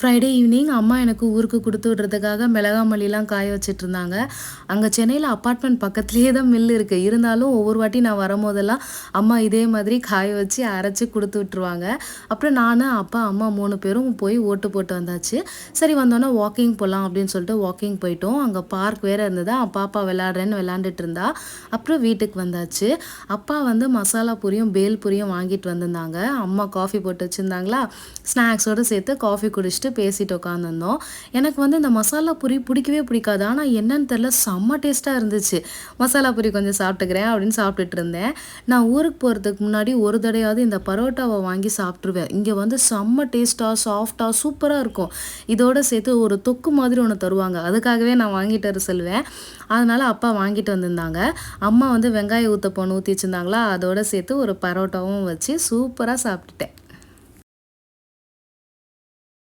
Friday evening அம்மா எனக்கு ஊருக்கு குடுத்து விடுறதுக்காக மிளகா மல்லிலாம் காய வச்சுட்ருந்தாங்க. அங்க சென்னையில அப்பார்ட்மெண்ட் பக்கத்திலேயே தான் மில் இருக்கு. இருந்தாலும் ஒவ்வொரு வாட்டி நான் வரும்போதெல்லாம் அம்மா இதே மாதிரி காய வச்சு அரைச்சு குடுத்து விட்டுருவாங்க. அப்புறம் நானு, அப்பா, அம்மா 3 பேரும் போய் ஓட்டு போட்டு வந்தாச்சு. சரி வந்தோனே வாக்கிங் போலாம் அப்படின்னு சொல்லிட்டு வாக்கிங் போயிட்டோம். அங்க பார்க் வேற இருந்ததா, பாப்பா விளையாடுறேன்னு விளையாண்டுட்டு இருந்தா. அப்புறம் வீட்டுக்கு வந்தாச்சு. அப்பா வந்து மசாலா பூரியும், பேல் பூரியும் வாங்கிட்டு வந்திருந்தாங்க. அம்மா காஃபி போட்டு வச்சிருந்தாங்களா, ஸ்நாக்ஸோட சேர்த்து காஃபி குடிச்சிட்டு பேசிட்டு உட்காந்துருந்தோம். எனக்கு வந்து இந்த மசாலா பூரி பிடிக்கவே பிடிக்காது. ஆனா என்னன்னு தெரியல, செம்ம டேஸ்ட்டா இருந்துச்சு. மசாலா பூரி கொஞ்சம் சாப்பிட்டுக்கிறேன் அப்படின்னு சாப்பிட்டுட்டு இருந்தேன். நான் ஊருக்கு போறதுக்கு முன்னாடி ஒரு தடவையாவது இந்த பரோட்டாவை வாங்கி சாப்பிட்டுருவேன். இங்க வந்து செம்ம டேஸ்ட்டா, சாஃப்ட்டா, சூப்பரா இருக்கும். இதோட சேர்த்து ஒரு தொக்கு மாதிரி ஒண்ணு தருவாங்க. அதுக்காகவே நான் வாங்கிட்டு வர சொல்லுவேன். அதனால அப்பா வாங்கிட்டு வந்திருந்தாங்க. அம்மா வந்து வெங்காய ஊத்தப்பம் ஊத்தி வச்சிருந்தாங்களா, அதோட சேர்த்து ஒரு பரோட்டாவும் வச்சு சூப்பரா சாப்பிட்டுட்டேன்.